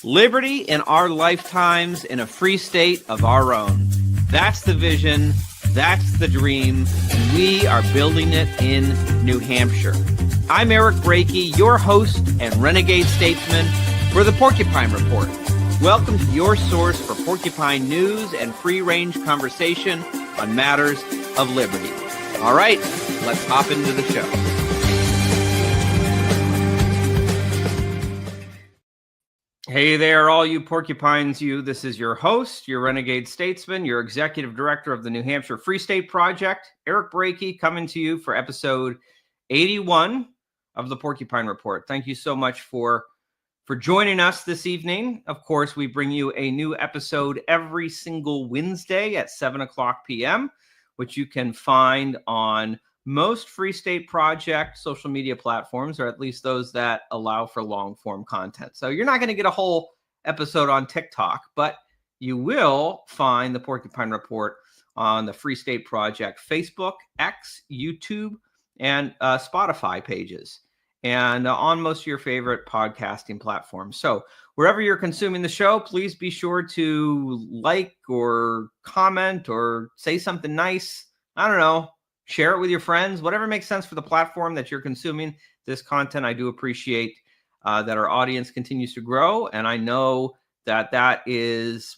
Liberty in our lifetimes in a free state of our own. That's the vision. That's the dream. We are building it in New Hampshire. I'm Eric Brakey, your host and renegade statesman for the Porcupine Report. Welcome to your source for porcupine news and free-range conversation on matters of liberty. All right, let's hop into the show. Hey there, all you porcupines, this is your host, your renegade statesman, your executive director of the New Hampshire Free State Project, Eric Brakey, coming to you for episode 81 of the Porcupine Report. Thank you so much for joining us this evening. Of course, we bring you a new episode every single Wednesday at 7 o'clock p.m., which you can find on most Free State Project social media platforms, or at least those that allow for long-form content. So you're not going to get a whole episode on TikTok, but you will find the Porcupine Report on the Free State Project Facebook, X, YouTube, and Spotify pages, and on most of your favorite podcasting platforms. So wherever you're consuming the show, please be sure to like or comment or say something nice. I don't know. Share it with your friends, whatever makes sense for the platform that you're consuming this content. I do appreciate that our audience continues to grow. And I know that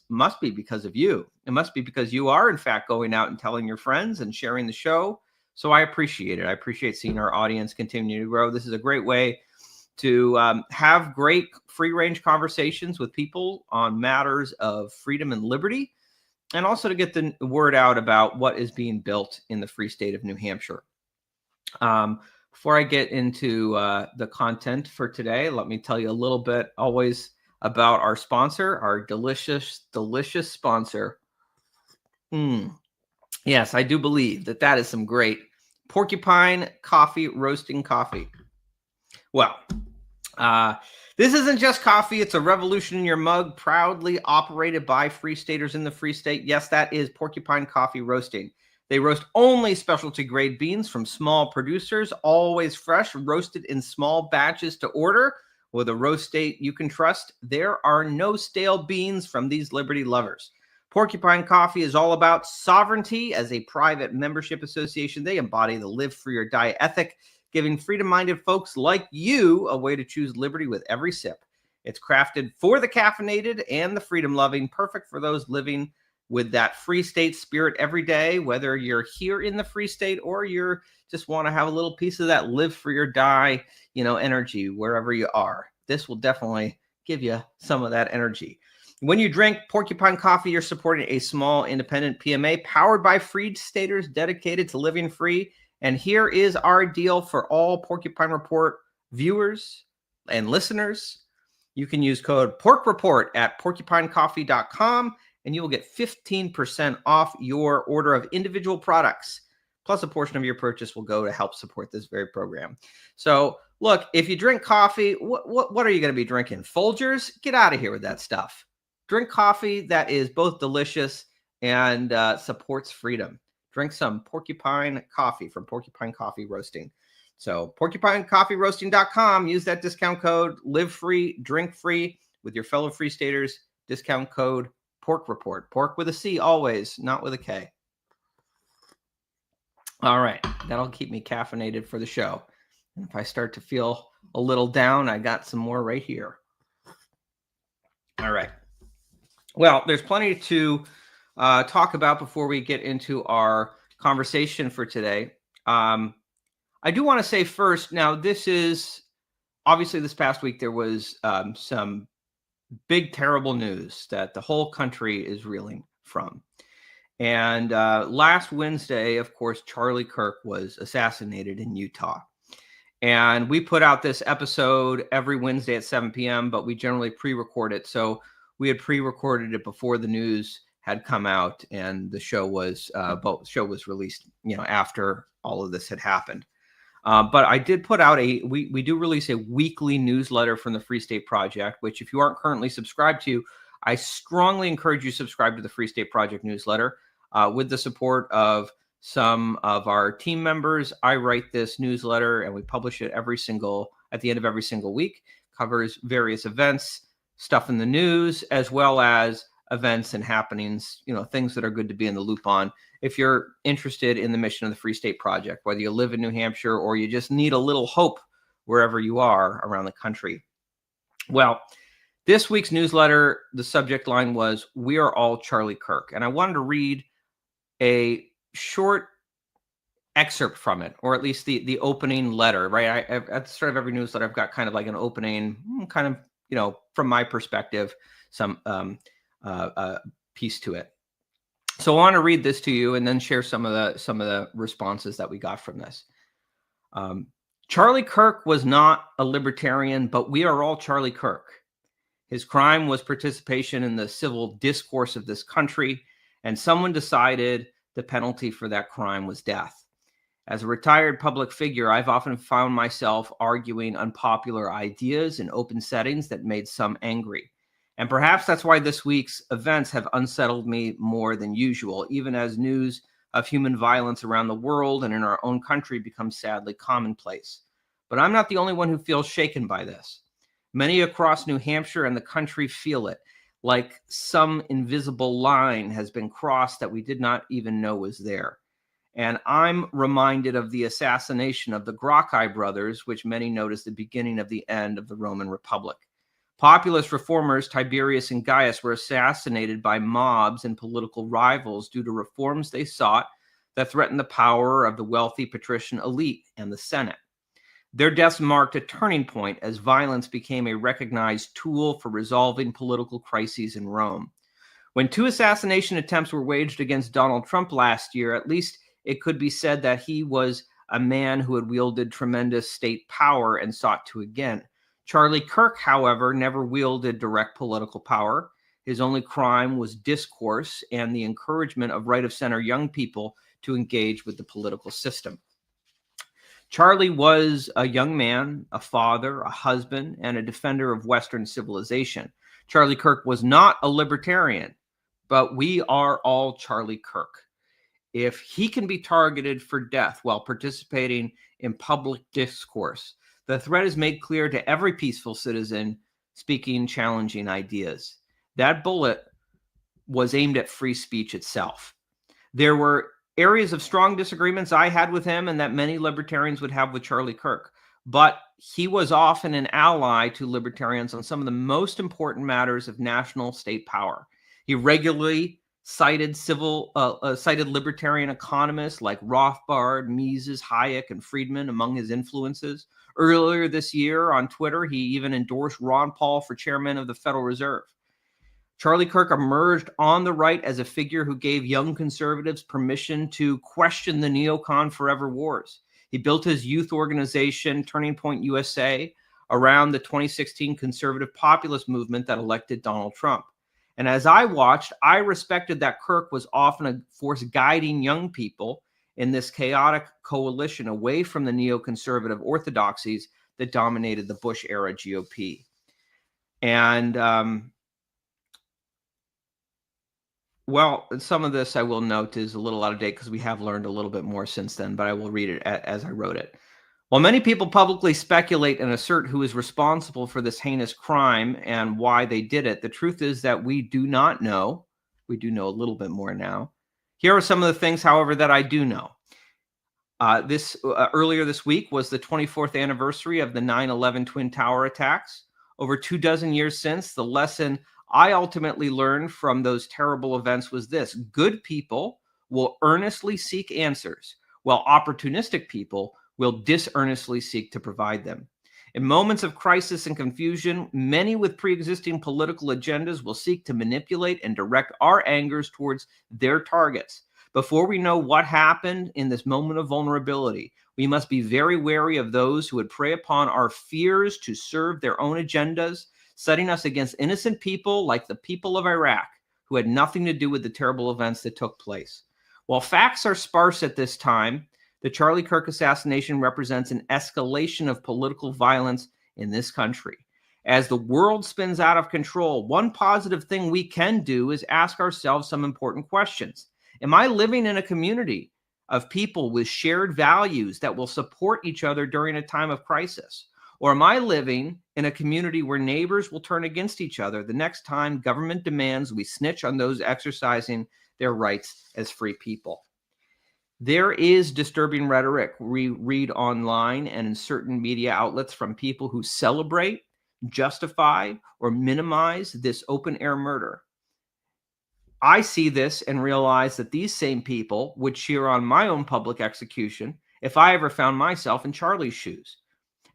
must be because of you. It must be because you are, in fact, going out and telling your friends and sharing the show. So I appreciate it. I appreciate seeing our audience continue to grow. This is a great way to have great free-range conversations with people on matters of freedom and liberty, and also to get the word out about what is being built in the free state of New Hampshire. Before I get into the content for today, let me tell you a little bit always about our sponsor, our delicious sponsor. Yes, I do believe that is some great Porcupine coffee, roasting coffee. Well, this isn't just coffee. It's a revolution in your mug, proudly operated by Free Staters in the Free State. Yes, that is Porcupine Coffee Roasting. They roast only specialty grade beans from small producers, always fresh, roasted in small batches to order. With a roast date you can trust, there are no stale beans from these liberty lovers. Porcupine Coffee is all about sovereignty. As a private membership association, they embody the live free or die ethic, giving freedom-minded folks like you a way to choose liberty with every sip. It's crafted for the caffeinated and the freedom-loving, perfect for those living with that free state spirit every day, whether you're here in the free state or you're just want to have a little piece of that live free or die, energy wherever you are. This will definitely give you some of that energy. When you drink Porcupine Coffee, you're supporting a small independent PMA powered by Free Staters dedicated to living free. And here is our deal for all Porcupine Report viewers and listeners. You can use code PORCREPORT at porcupinecoffee.com, and you will get 15% off your order of individual products. Plus, a portion of your purchase will go to help support this very program. So, look, if you drink coffee, what are you going to be drinking? Folgers? Get out of here with that stuff. Drink coffee that is both delicious and supports freedom. Drink some Porcupine Coffee from Porcupine Coffee Roasting. So porcupinecoffeeroasting.com. Use that discount code, live free, drink free with your fellow Free Staters. Discount code Pork Report. Pork with a C always, not with a K. All right. That'll keep me caffeinated for the show. And if I start to feel a little down, I got some more right here. All right. Well, there's plenty to talk about before we get into our conversation for today. I do want to say first, now this is obviously this past week there was some big terrible news that the whole country is reeling from. And last Wednesday, of course, Charlie Kirk was assassinated in Utah. And we put out this episode every Wednesday at 7 p.m., but we generally pre-record it. So we had pre-recorded it before the news had come out, and the show was released, after all of this had happened. But I did put out we do release a weekly newsletter from the Free State Project, which if you aren't currently subscribed to, I strongly encourage you to subscribe to the Free State Project newsletter. With the support of some of our team members, I write this newsletter and we publish it at the end of every single week. Covers various events stuff in the news, as well as events and happenings, things that are good to be in the loop on. If you're interested in the mission of the Free State Project, whether you live in New Hampshire or you just need a little hope wherever you are around the country. Well, this week's newsletter, the subject line was, "We are all Charlie Kirk." And I wanted to read a short excerpt from it, or at least the opening letter, right? At the start of every newsletter, I've got kind of like an opening, kind of, from my perspective, some piece to it. So I want to read this to you and then share some of the responses that we got from this. Charlie Kirk was not a libertarian, but we are all Charlie Kirk. His crime was participation in the civil discourse of this country, and someone decided the penalty for that crime was death. As a retired public figure, I've often found myself arguing unpopular ideas in open settings that made some angry. And perhaps that's why this week's events have unsettled me more than usual, even as news of human violence around the world and in our own country becomes sadly commonplace. But I'm not the only one who feels shaken by this. Many across New Hampshire and the country feel it, like some invisible line has been crossed that we did not even know was there. And I'm reminded of the assassination of the Gracchi brothers, which many note as the beginning of the end of the Roman Republic. Populist reformers Tiberius and Gaius were assassinated by mobs and political rivals due to reforms they sought that threatened the power of the wealthy patrician elite and the Senate. Their deaths marked a turning point as violence became a recognized tool for resolving political crises in Rome. When 2 assassination attempts were waged against Donald Trump last year, at least it could be said that he was a man who had wielded tremendous state power and sought to again. Charlie Kirk, however, never wielded direct political power. His only crime was discourse and the encouragement of right-of-center young people to engage with the political system. Charlie was a young man, a father, a husband, and a defender of Western civilization. Charlie Kirk was not a libertarian, but we are all Charlie Kirk. If he can be targeted for death while participating in public discourse, the threat is made clear to every peaceful citizen speaking challenging ideas. That bullet was aimed at free speech itself. There were areas of strong disagreements I had with him and that many libertarians would have with Charlie Kirk, but he was often an ally to libertarians on some of the most important matters of national state power. He regularly cited libertarian economists like Rothbard, Mises, Hayek, and Friedman among his influences. Earlier this year on Twitter, he even endorsed Ron Paul for chairman of the Federal Reserve. Charlie Kirk emerged on the right as a figure who gave young conservatives permission to question the neocon forever wars. He built his youth organization, Turning Point USA, around the 2016 conservative populist movement that elected Donald Trump. And as I watched, I respected that Kirk was often a force guiding young people in this chaotic coalition away from the neoconservative orthodoxies that dominated the Bush-era GOP. And, well, some of this I will note is a little out of date because we have learned a little bit more since then, but I will read it as I wrote it. While many people publicly speculate and assert who is responsible for this heinous crime and why they did it, the truth is that we do not know. We do know a little bit more now. Here are some of the things, however, that I do know. Earlier this week was the 24th anniversary of the 9/11 Twin Tower attacks. Over 24 years since, the lesson I ultimately learned from those terrible events was this: good people will earnestly seek answers, while opportunistic people will disearnestly seek to provide them. In moments of crisis and confusion, many with pre-existing political agendas will seek to manipulate and direct our angers towards their targets. Before we know what happened in this moment of vulnerability, we must be very wary of those who would prey upon our fears to serve their own agendas, setting us against innocent people like the people of Iraq, who had nothing to do with the terrible events that took place. While facts are sparse at this time, the Charlie Kirk assassination represents an escalation of political violence in this country. As the world spins out of control, one positive thing we can do is ask ourselves some important questions. Am I living in a community of people with shared values that will support each other during a time of crisis? Or am I living in a community where neighbors will turn against each other the next time government demands we snitch on those exercising their rights as free people? There is disturbing rhetoric we read online and in certain media outlets from people who celebrate, justify, or minimize this open-air murder. I see this and realize that these same people would cheer on my own public execution if I ever found myself in Charlie's shoes.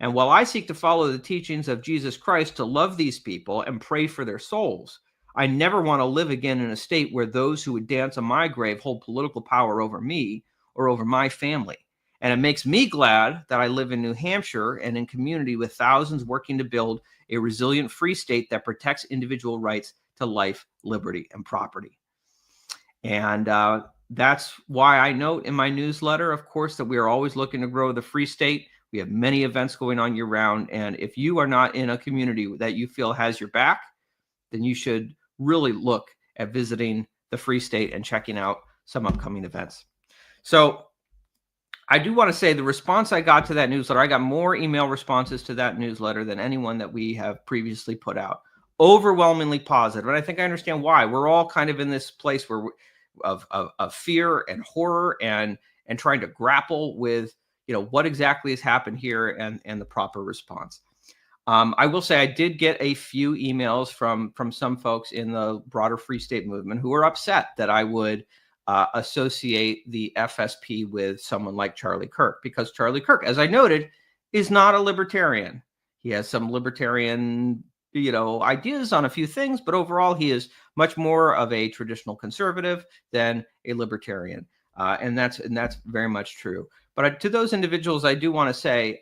And while I seek to follow the teachings of Jesus Christ to love these people and pray for their souls, I never want to live again in a state where those who would dance on my grave hold political power over me or over my family. And it makes me glad that I live in New Hampshire and in community with thousands working to build a resilient free state that protects individual rights to life, liberty, and property. And that's why I note in my newsletter, of course, that we are always looking to grow the free state. We have many events going on year round. And if you are not in a community that you feel has your back, then you should really look at visiting the free state and checking out some upcoming events. So I do want to say the response I got to that newsletter, I got more email responses to that newsletter than anyone that we have previously put out. Overwhelmingly positive. And I think I understand why. We're all kind of in this place where of fear and horror and trying to grapple with, what exactly has happened here and the proper response. I will say I did get a few emails from some folks in the broader Free State movement who were upset that I would associate the FSP with someone like Charlie Kirk, because Charlie Kirk, as I noted, is not a libertarian. He has some libertarian, ideas on a few things, but overall he is much more of a traditional conservative than a libertarian, and that's very much true. But to those individuals, I do want to say,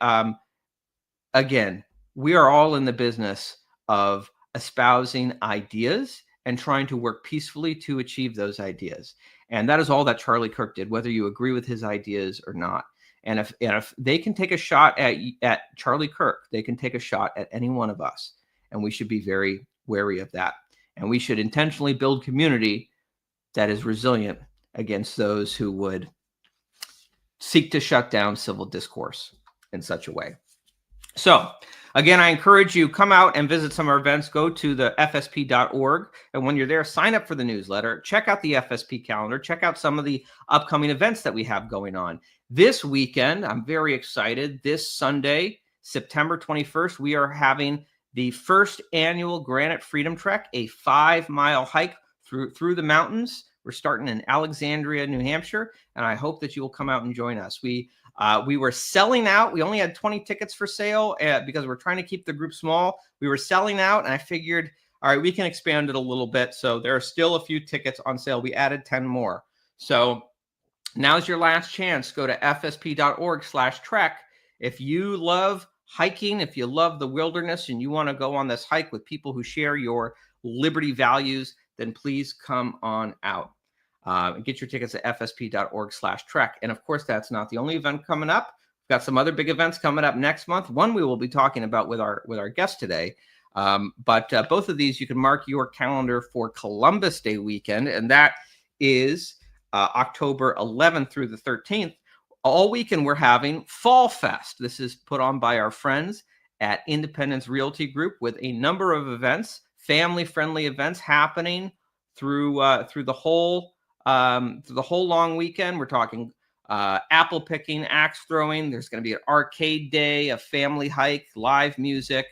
again, we are all in the business of espousing ideas and trying to work peacefully to achieve those ideas. And that is all that Charlie Kirk did, whether you agree with his ideas or not. And if they can take a shot at Charlie Kirk, they can take a shot at any one of us. And we should be very wary of that. And we should intentionally build community that is resilient against those who would seek to shut down civil discourse in such a way. So again, I encourage you, come out and visit some of our events. Go to the fsp.org. And when you're there, sign up for the newsletter. Check out the FSP calendar. Check out some of the upcoming events that we have going on. This weekend, I'm very excited. This Sunday, September 21st, we are having the first annual Granite Freedom Trek, a 5-mile hike through the mountains. We're starting in Alexandria, New Hampshire, and I hope that you will come out and join us. We were selling out. We only had 20 tickets for sale because we're trying to keep the group small. We were selling out, and I figured, all right, we can expand it a little bit. So there are still a few tickets on sale. We added 10 more. So now's your last chance. Go to fsp.org/trek. If you love hiking, if you love the wilderness and you want to go on this hike with people who share your liberty values, then please come on out. Get your tickets at fsp.org/trek. And of course, that's not the only event coming up. We've got some other big events coming up next month. One we will be talking about with our guest today. But both of these, you can mark your calendar for Columbus Day weekend. And that is October 11th through the 13th. All weekend, we're having Fall Fest. This is put on by our friends at Independence Realty Group with a number of events, family-friendly events happening through the whole long weekend. We're talking apple picking, axe throwing. There's going to be an arcade day, a family hike, live music.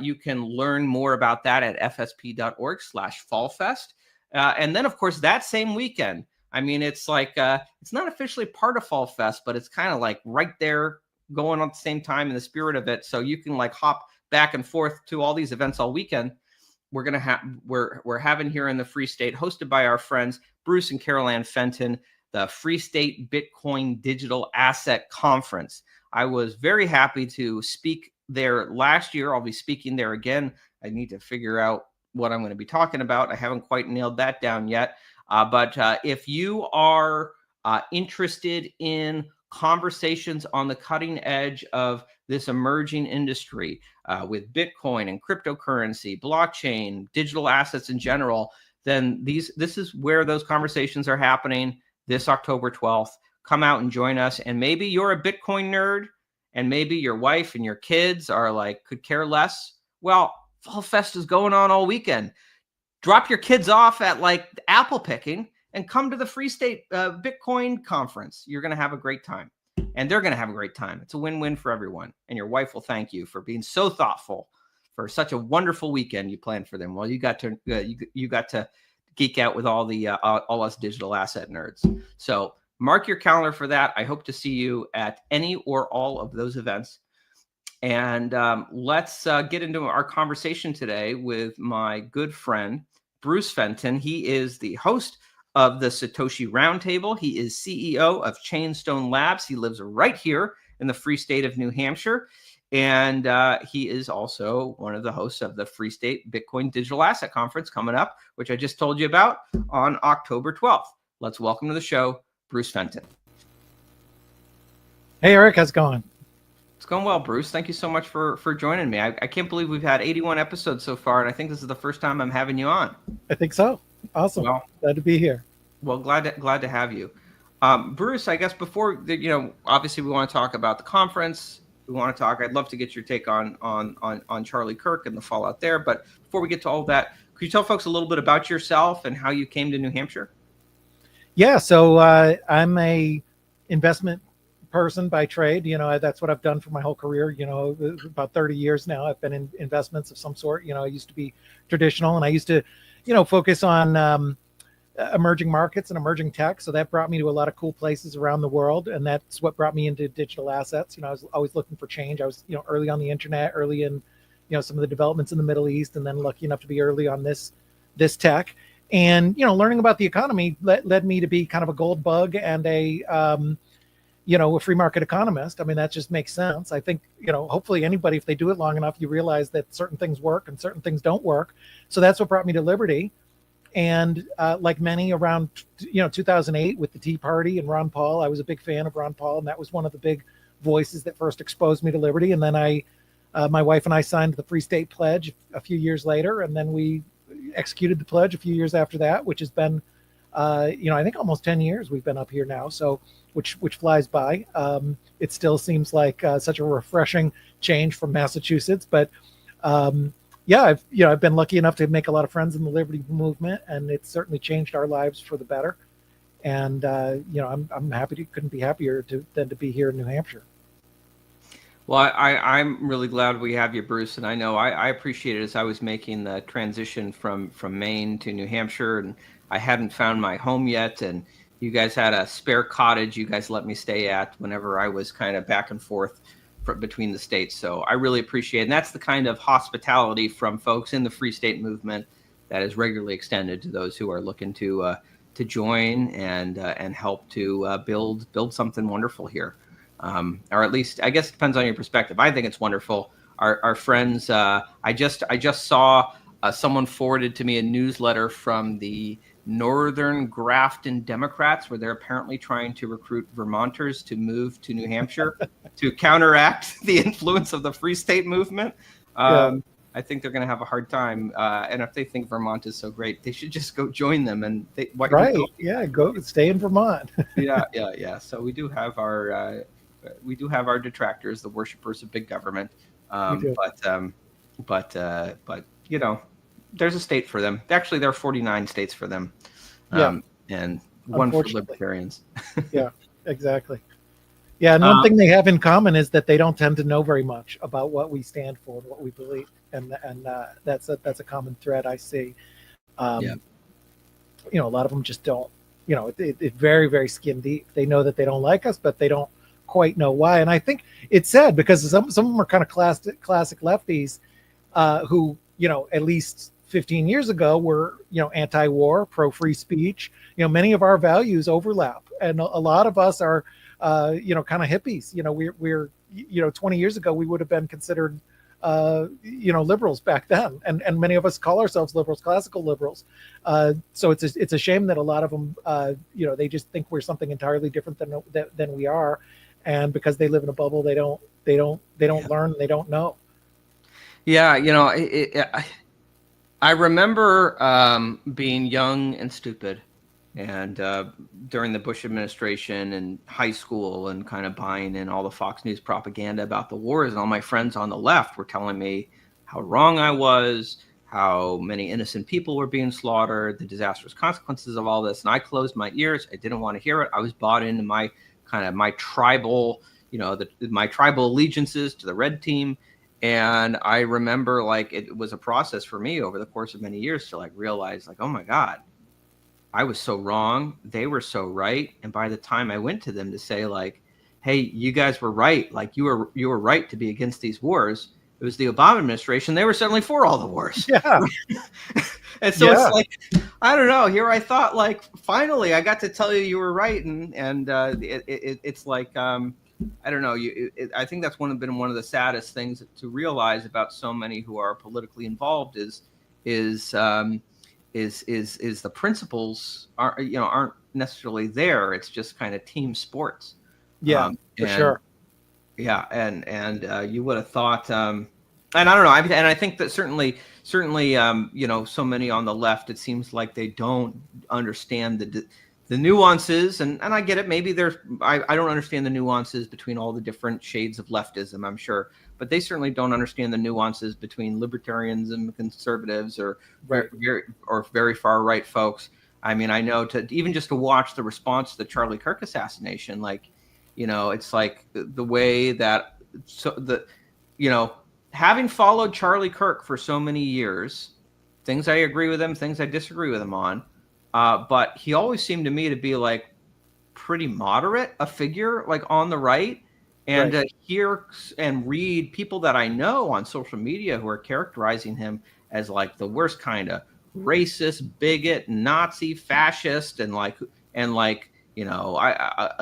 You can learn more about that at fsp.org/fallfest. And then, of course, that same weekend, I mean, it's like it's not officially part of Fall Fest, but it's kind of like right there going on at the same time in the spirit of it. So you can like hop back and forth to all these events all weekend. We're having here in the Free State, hosted by our friends Bruce and Carol Ann Fenton, the Free State Bitcoin Digital Asset Conference. I was very happy to speak there last year. I'll be speaking there again. I need to figure out what I'm going to be talking about. I haven't quite nailed that down yet. But if you are interested in conversations on the cutting edge of this emerging industry with Bitcoin and cryptocurrency, blockchain, digital assets in general, then this is where those conversations are happening this October 12th. Come out and join us. And maybe you're a Bitcoin nerd and maybe your wife and your kids are like, could care less. Well, Fall Fest is going on all weekend. Drop your kids off at like apple picking and come to the Free State Bitcoin conference. You're going to have a great time, and they're going to have a great time. It's a win-win for everyone. And your wife will thank you for being so thoughtful for such a wonderful weekend you planned for them. Well, you got to geek out with all the all us digital asset nerds. So mark your calendar for that. I hope to see you at any or all of those events. And let's get into our conversation today with my good friend, Bruce Fenton. He is the host of the Satoshi Roundtable. He is CEO of Chainstone Labs. He lives right here in the Free State of New Hampshire. And he is also one of the hosts of the Free State Bitcoin Digital Asset Conference coming up, which I just told you about on October 12th. Let's welcome to the show, Bruce Fenton. Hey, Eric, how's it going? It's going well, Bruce. Thank you so much for joining me. I can't believe we've had 81 episodes so far, and I think this is the first time I'm having you on. I think so. Awesome. Well, glad to be here. Well, glad to have you. Bruce, I guess before, obviously we want to talk about the conference. We want to talk. I'd love to get your take on Charlie Kirk and the fallout there. But before we get to all of that, could you tell folks a little bit about yourself and how you came to New Hampshire? Yeah, so I'm a investment person by trade. That's what I've done for my whole career. About 30 years now, I've been in investments of some sort. I used to be traditional, and I used to, focus on emerging markets and emerging tech. So that brought me to a lot of cool places around the world. And that's what brought me into digital assets. I was always looking for change. I was, early on the internet, early in, some of the developments in the Middle East, and then lucky enough to be early on this tech. And, learning about the economy led me to be kind of a gold bug and a free market economist. I mean, that just makes sense. I think, hopefully anybody, if they do it long enough, you realize that certain things work and certain things don't work. So that's what brought me to Liberty. And like many around, 2008 with the Tea Party and Ron Paul, I was a big fan of Ron Paul. And that was one of the big voices that first exposed me to Liberty. And then my wife and I signed the Free State Pledge a few years later. And then we executed the pledge a few years after that, which has been, I think almost 10 years we've been up here now. So which flies by. It still seems like such a refreshing change from Massachusetts. But I've been lucky enough to make a lot of friends in the Liberty movement, and it's certainly changed our lives for the better. And I'm happy couldn't be happier than to be here in New Hampshire. Well, I'm really glad we have you, Bruce, and I know I appreciate it as I was making the transition from Maine to New Hampshire, and I hadn't found my home yet, and you guys had a spare cottage you guys let me stay at whenever I was kind of back and forth between the states. So I really appreciate it. And that's the kind of hospitality from folks in the Free State movement that is regularly extended to those who are looking to join and help to build something wonderful here. Or at least, I guess it depends on your perspective. I think it's wonderful. Our friends, I just saw someone forwarded to me a newsletter from the Northern Grafton Democrats, where they're apparently trying to recruit Vermonters to move to New Hampshire to counteract the influence of the Free State movement. I think they're going to have a hard time. And if they think Vermont is so great, they should just go join them. And go stay in Vermont. Yeah. So we do have our detractors, the worshipers of big government. But there's a state for them. Actually, there are 49 states for them. And one for libertarians. Yeah, exactly. Yeah, and one thing they have in common is that they don't tend to know very much about what we stand for and what we believe, and that's a common thread I see. A lot of them just don't. It's very, very skin deep. They know that they don't like us, but they don't quite know why. And I think it's sad because some of them are kind of classic lefties who at least 15 years ago were, anti-war, pro-free speech. Many of our values overlap, and a lot of us are, kind of hippies. We're 20 years ago we would have been considered, liberals back then, and many of us call ourselves liberals, classical liberals. So it's a shame that a lot of them, they just think we're something entirely different than we are, and because they live in a bubble, they don't learn, they don't know. Yeah, I remember being young and stupid And during the Bush administration and high school, and kind of buying in all the Fox News propaganda about the wars, and all my friends on the left were telling me how wrong I was, how many innocent people were being slaughtered, the disastrous consequences of all this. And I closed my ears. I didn't want to hear it. I was bought into my tribal, my tribal allegiances to the red team. And I remember, like, it was a process for me over the course of many years to, like, realize, like, oh my God, I was so wrong. They were so right. And by the time I went to them to say, like, hey, you guys were right. Like, you were right to be against these wars. It was the Obama administration. They were suddenly for all the wars. Yeah. And so it's like, I don't know. Here I thought, like, finally I got to tell you were right. And it's like, I don't know. I think that's been one of the saddest things to realize about so many who are politically involved is the principles aren't necessarily there. It's just kind of team sports. Yeah, for sure. Yeah, and you would have thought, and I don't know. I think that certainly, so many on the left, it seems like they don't understand the nuances, and I get it. Maybe I don't understand the nuances between all the different shades of leftism, I'm sure, but they certainly don't understand the nuances between libertarians and conservatives, or very far right folks. I mean, I know even just to watch the response to the Charlie Kirk assassination, like, it's like the way that having followed Charlie Kirk for so many years, things I agree with him, things I disagree with him on. But he always seemed to me to be, like, pretty moderate, a figure, like, on the right. And Right. Hear and read people that I know on social media who are characterizing him as, like, the worst kind of racist, bigot, Nazi, fascist, and a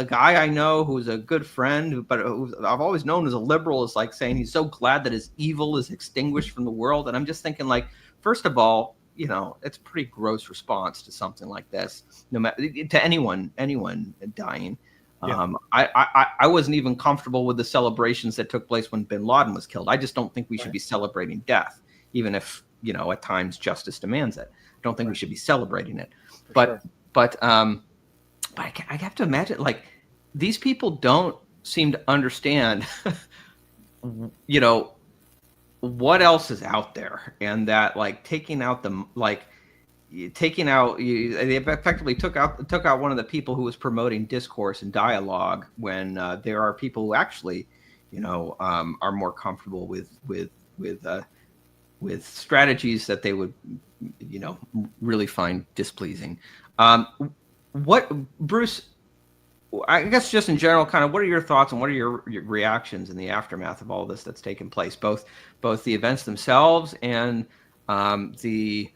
guy I know who's a good friend, but I've always known as a liberal, is, like, saying he's so glad that his evil is extinguished from the world. And I'm just thinking, like, first of all, it's a pretty gross response to something like this, no matter to anyone dying. Yeah. I wasn't even comfortable with the celebrations that took place when bin Laden was killed. I just don't think we should be celebrating death, even if, at times justice demands it. I don't think we should be celebrating it. But I have to imagine, like, these people don't seem to understand, what else is out there, and that, like, they effectively took out one of the people who was promoting discourse and dialogue, when there are people who actually, are more comfortable with strategies that they would, really find displeasing. What, Bruce, I guess just in general, kind of, what are your thoughts and what are your reactions in the aftermath of all this that's taken place, both the events themselves and the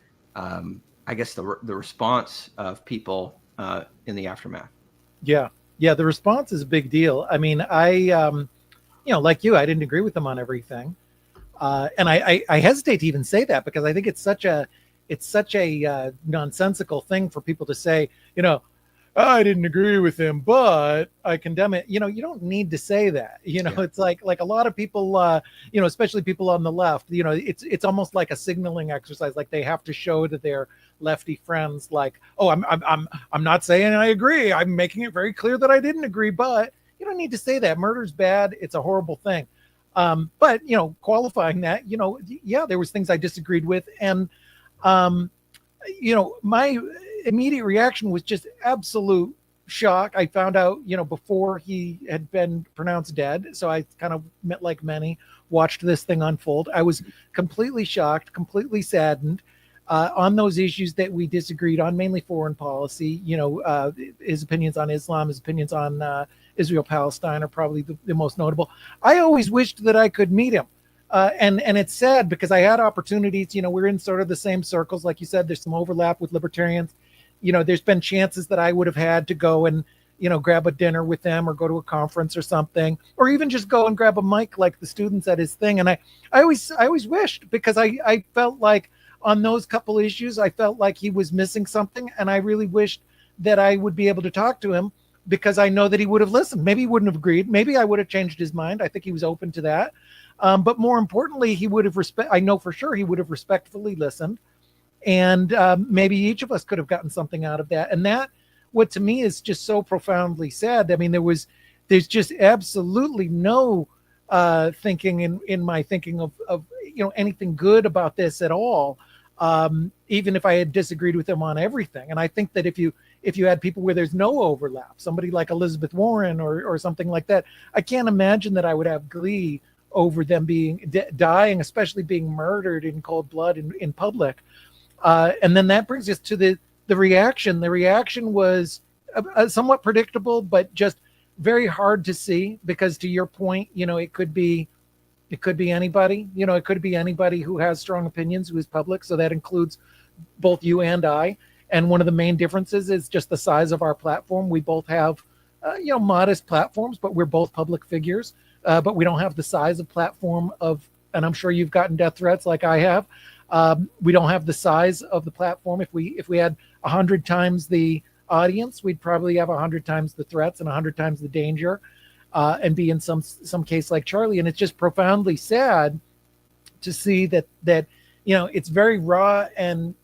response of people in the aftermath? Yeah. The response is a big deal. I mean, I like you, I didn't agree with them on everything, and I hesitate to even say that, because I think it's such a nonsensical thing for people to say. I didn't agree with him, but I condemn it. You don't need to say that. It's like a lot of people, especially people on the left, it's almost like a signaling exercise. Like, they have to show to their lefty friends, like, oh, I'm not saying I agree. I'm making it very clear that I didn't agree, but you don't need to say that. Murder's bad. It's a horrible thing. But qualifying that, there was things I disagreed with, and my immediate reaction was just absolute shock. I found out, before he had been pronounced dead. So I kind of, like many, watched this thing unfold. I was completely shocked, completely saddened on those issues that we disagreed on, mainly foreign policy. His opinions on Islam, his opinions on Israel-Palestine are probably the most notable. I always wished that I could meet him. And it's sad, because I had opportunities. We're in sort of the same circles. Like you said, there's some overlap with libertarians. There's been chances that I would have had to go and, grab a dinner with them, or go to a conference or something, or even just go and grab a mic like the students at his thing. And I always wished, because I felt like on those couple issues, I felt like he was missing something. And I really wished that I would be able to talk to him, because I know that he would have listened. Maybe he wouldn't have agreed. Maybe I would have changed his mind. I think he was open to that. But more importantly, he would have I know for sure he would have respectfully listened. And maybe each of us could have gotten something out of that. And that what to me is just so profoundly sad. I mean, there's just absolutely no thinking in my thinking of anything good about this at all. Even if I had disagreed with them on everything. And I think that if you had people where there's no overlap, somebody like Elizabeth Warren or something like that, I can't imagine that I would have glee over them dying, especially being murdered in cold blood in public. And then that brings us to the reaction. The reaction was somewhat predictable, but just very hard to see, because to your point, it could be anybody. It could be anybody who has strong opinions, who is public. So that includes both you and I. And one of the main differences is just the size of our platform. We both have, modest platforms, but we're both public figures. But we don't have the size of platform and I'm sure you've gotten death threats like I have. We don't have the size of the platform. If we had 100 times the audience, we'd probably have 100 times the threats and 100 times the danger, and be in some case like Charlie. And it's just profoundly sad to see that it's very raw and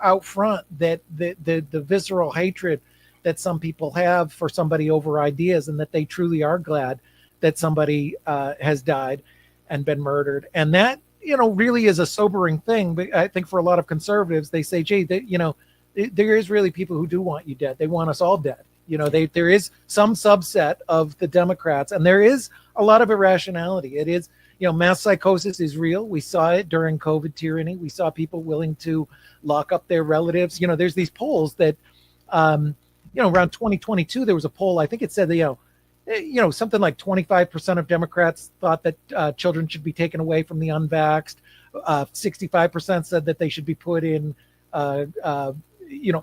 out front, that the visceral hatred that some people have for somebody over ideas, and that they truly are glad that somebody has died and been murdered. And that really is a sobering thing. But I think for a lot of conservatives, they say, gee, there is really people who do want you dead. They want us all dead. There is some subset of the Democrats, and there is a lot of irrationality. It is, mass psychosis is real. We saw it during COVID tyranny. We saw people willing to lock up their relatives. There's these polls that, around 2022, there was a poll. I think it said that, something like 25% of Democrats thought that children should be taken away from the unvaxxed. 65% said that they should be put in,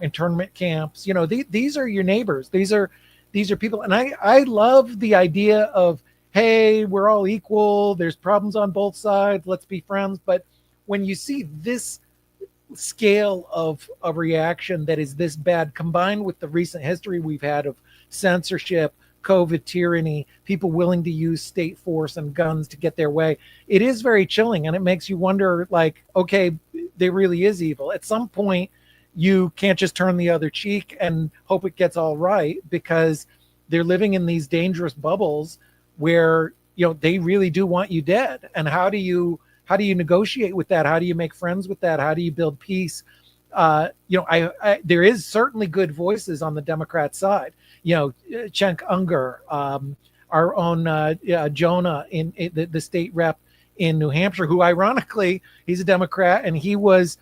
internment camps. These are your neighbors. These are people. And I love the idea of, hey, we're all equal. There's problems on both sides. Let's be friends. But when you see this scale of reaction that is this bad, combined with the recent history we've had of censorship, COVID tyranny, people willing to use state force and guns to get their way, it is very chilling. And it makes you wonder, like, okay, there really is evil. At some point, you can't just turn the other cheek and hope it gets all right, because they're living in these dangerous bubbles where they really do want you dead. And how do you negotiate with that? How do you make friends with that? How do you build peace? There is certainly good voices on the Democrat side. Cenk Unger, our own Jonah in the state rep in New Hampshire, who ironically, he's a Democrat, and he was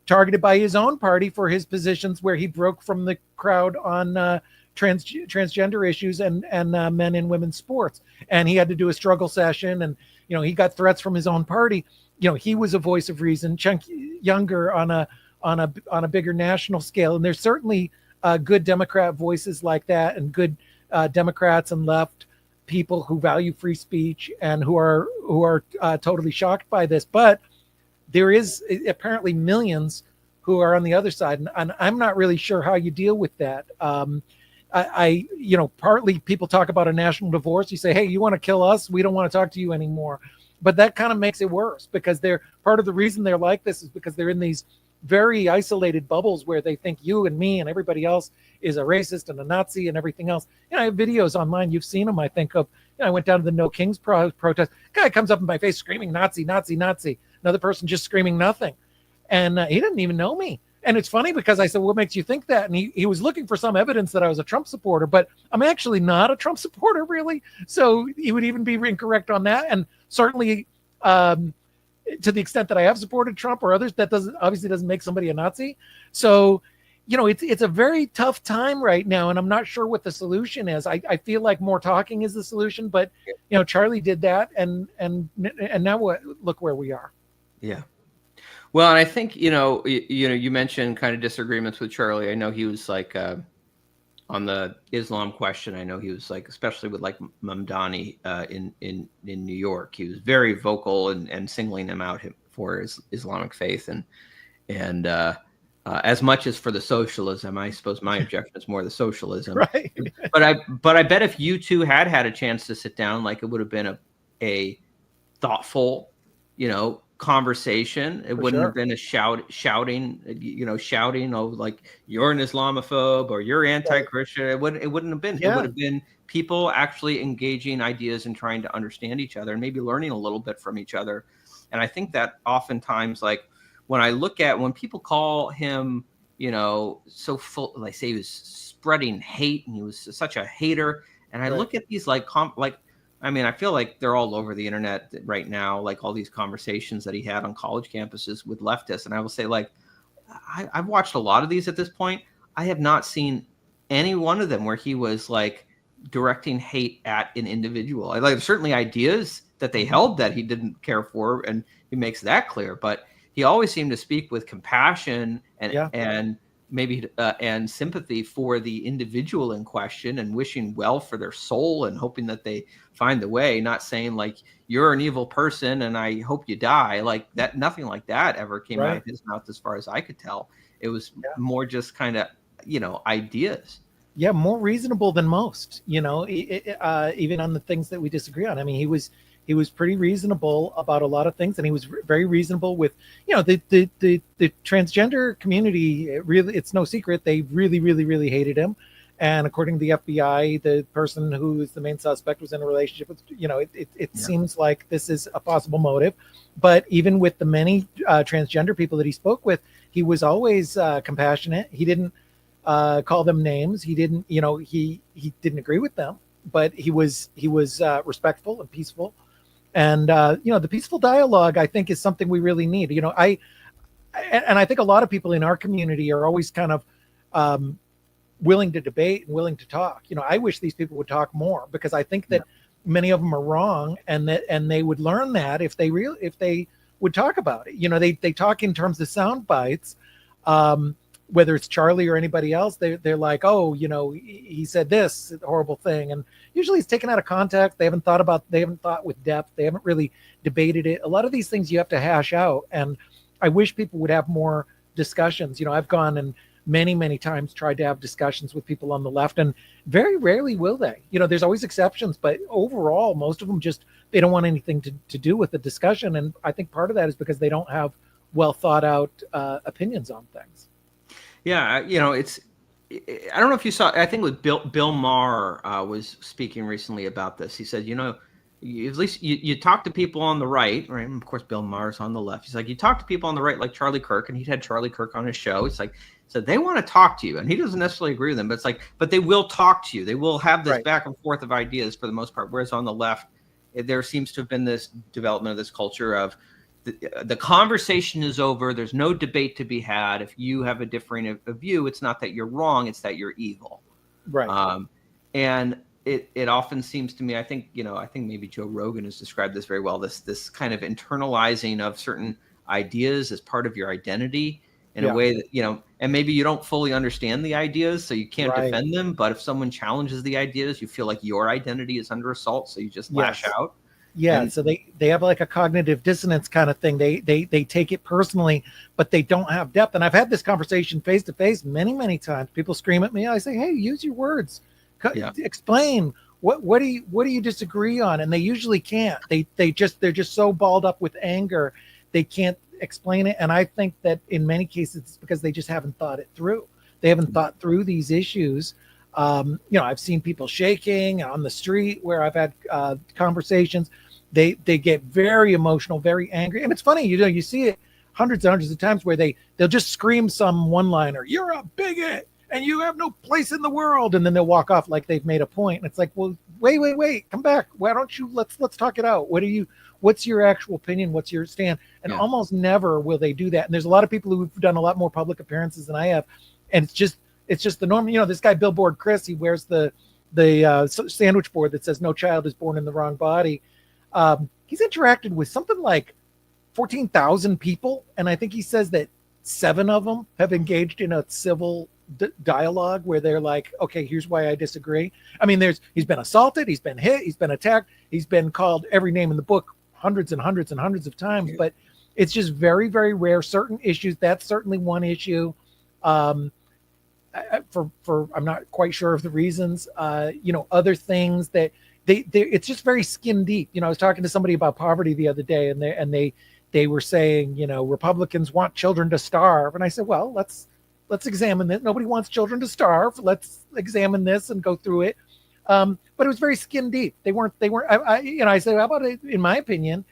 targeted by his own party for his positions where he broke from the crowd on transgender issues and men and women's sports. And he had to do a struggle session, and he got threats from his own party. He was a voice of reason. Cenk Unger on a bigger national scale. And there's certainly good Democrat voices like that, and good Democrats and left people who value free speech and who are totally shocked by this. But there is apparently millions who are on the other side, and I'm not really sure how you deal with that. Partly people talk about a national divorce. You say, hey, you want to kill us? We don't want to talk to you anymore. But that kind of makes it worse, because they're part of the reason they're like this is because they're in these very isolated bubbles where they think you and me and everybody else is a racist and a Nazi and everything else. I have videos online. You've seen them, I think, of, I went down to the No Kings protest. Guy comes up in my face screaming, Nazi, Nazi, Nazi. Another person just screaming nothing. And he didn't even know me. And it's funny because I said, what makes you think that? And he was looking for some evidence that I was a Trump supporter, but I'm actually not a Trump supporter, really. So he would even be incorrect on that. And certainly to the extent that I have supported Trump or others, that obviously doesn't make somebody a Nazi. So, it's a very tough time right now. And I'm not sure what the solution is. I feel like more talking is the solution, but Charlie did that. And now look where we are. Yeah. Well, and I think, you mentioned kind of disagreements with Charlie. I know he was like on the Islam question. I know he was like, especially with like Mamdani in New York, he was very vocal and singling him out for his Islamic faith. And as much as for the socialism, I suppose my objection is more the socialism. Right. But I bet if you two had a chance to sit down, like it would have been a thoughtful, conversation. It For wouldn't have sure. been a shouting, oh, like you're an Islamophobe or you're Right. anti-Christian. It wouldn't have been. It would Yeah. have been people actually engaging ideas and trying to understand each other and maybe learning a little bit from each other. And I think that oftentimes, like when people call him, so full, like say he was spreading hate and he was such a hater. And I Right. look at these I feel like they're all over the internet right now, like all these conversations that he had on college campuses with leftists. And I will say, like, I've watched a lot of these at this point. I have not seen any one of them where he was like directing hate at an individual. I like certainly ideas that they held that he didn't care for, and he makes that clear. But he always seemed to speak with compassion Yeah. and maybe and sympathy for the individual in question and wishing well for their soul and hoping that they find the way, not saying like you're an evil person and I hope you die. Like that, nothing like that ever came out Right. of his mouth as far as I could tell. It was Yeah. more just kind of, ideas. Yeah, more reasonable than most, even on the things that we disagree on. I mean, he was pretty reasonable about a lot of things, and he was very reasonable with, the transgender community. It's no secret they really, really, really hated him. And according to the FBI, the person who is the main suspect was in a relationship with, it Yeah. seems like this is a possible motive. But even with the many transgender people that he spoke with, he was always compassionate. He didn't call them names. He didn't, he didn't agree with them, but he was respectful and peaceful. And the peaceful dialogue, I think, is something we really need. I think a lot of people in our community are always kind of willing to debate and willing to talk. I wish these people would talk more, because I think that many of them are wrong, and they would learn that if they would talk about it. They talk in terms of sound bites. Whether it's Charlie or anybody else, they're like, oh, he said this horrible thing, and usually it's taken out of context. They haven't thought with depth. They haven't really debated it. A lot of these things you have to hash out, and I wish people would have more discussions. I've gone and many, many times tried to have discussions with people on the left, and very rarely will they. There's always exceptions, but overall, most of them they don't want anything to do with the discussion, and I think part of that is because they don't have well thought out opinions on things. Yeah, I don't know if you saw, I think it was Bill Maher was speaking recently about this. He said, at least you talk to people on the right, right? And of course, Bill Maher's on the left. He's like, you talk to people on the right, like Charlie Kirk, and he'd had Charlie Kirk on his show. It's like, so they want to talk to you, and he doesn't necessarily agree with them, but it's like, but they will talk to you. They will have this Right. back and forth of ideas for the most part. Whereas on the left, there seems to have been this development of this culture of, the conversation is over. There's no debate to be had. If you have a different view, it's not that you're wrong, it's that you're evil. Right. And it often seems to me, I think maybe Joe Rogan has described this very well, this kind of internalizing of certain ideas as part of your identity in a way that, and maybe you don't fully understand the ideas, so you can't defend them. But if someone challenges the ideas, you feel like your identity is under assault, so you just lash out. Yeah, and, so they have like a cognitive dissonance kind of thing. They take it personally, but they don't have depth. And I've had this conversation face to face many, many times. People scream at me. I say, hey, use your words. Explain what do you disagree on? And they usually can't. They're just so balled up with anger, they can't explain it. And I think that in many cases it's because they just haven't thought it through. They haven't thought through these issues. I've seen people shaking on the street where I've had conversations. They get very emotional, very angry. And it's funny, you see it hundreds and hundreds of times where they'll just scream some one-liner, you're a bigot and you have no place in the world. And then they'll walk off like they've made a point. And it's like, well, wait, come back. Why don't you, let's talk it out. What's your actual opinion? What's your stand? And almost never will they do that. And there's a lot of people who've done a lot more public appearances than I have. And it's just the norm. This guy, Billboard Chris, he wears the sandwich board that says no child is born in the wrong body. He's interacted with something like 14,000 people. And I think he says that 7 of them have engaged in a civil dialogue where they're like, okay, here's why I disagree. I mean, he's been assaulted, he's been hit, he's been attacked, he's been called every name in the book hundreds and hundreds and hundreds of times, but it's just very, very rare. Certain issues, that's certainly one issue. I'm not quite sure of the reasons, other things that it's just very skin deep. I was talking to somebody about poverty the other day, and they were saying, Republicans want children to starve. And I said, well, let's examine this. Nobody wants children to starve. Let's examine this and go through it. But it was very skin deep. They weren't, I said, how about it? In my opinion,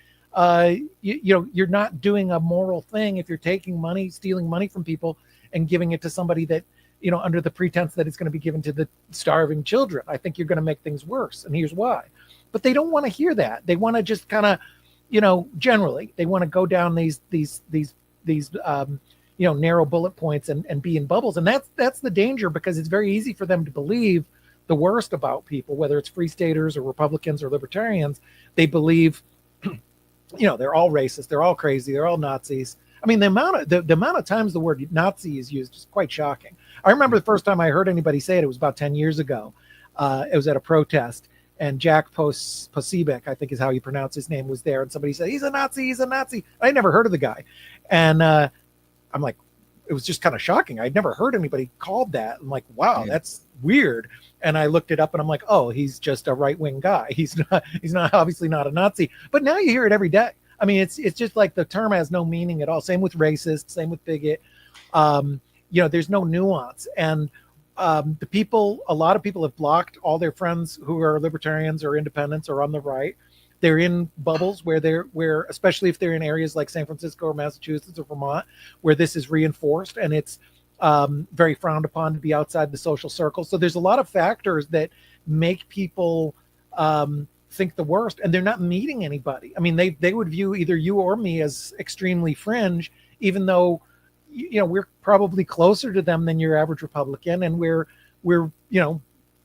you're not doing a moral thing if you're taking money, stealing money from people and giving it to somebody that, under the pretense that it's going to be given to the starving children. I think you're going to make things worse. And here's why. But they don't want to hear that. They want to just kind of, generally, they want to go down these narrow bullet points and be in bubbles. And that's the danger, because it's very easy for them to believe the worst about people, whether it's free staters or Republicans or libertarians. They believe, they're all racist, they're all crazy, they're all Nazis. I mean, the amount of times the word Nazi is used is quite shocking. I remember the first time I heard anybody say it was about 10 years ago. It was at a protest, and Jack Posobiec, I think is how you pronounce his name, was there, and somebody said, he's a Nazi. I never heard of the guy. And I'm like, it was just kind of shocking. I'd never heard anybody called that. I'm like, wow, that's weird. And I looked it up, and I'm like, oh, he's just a right-wing guy. He's not obviously not a Nazi. But now you hear it every day. I mean, it's just like the term has no meaning at all. Same with racist, same with bigot. There's no nuance. And a lot of people have blocked all their friends who are libertarians or independents or on the right. They're in bubbles where especially if they're in areas like San Francisco or Massachusetts or Vermont, where this is reinforced and it's very frowned upon to be outside the social circle. So there's a lot of factors that make people think the worst, and they're not meeting anybody. I mean, they would view either you or me as extremely fringe, even though we're probably closer to them than your average Republican, and we're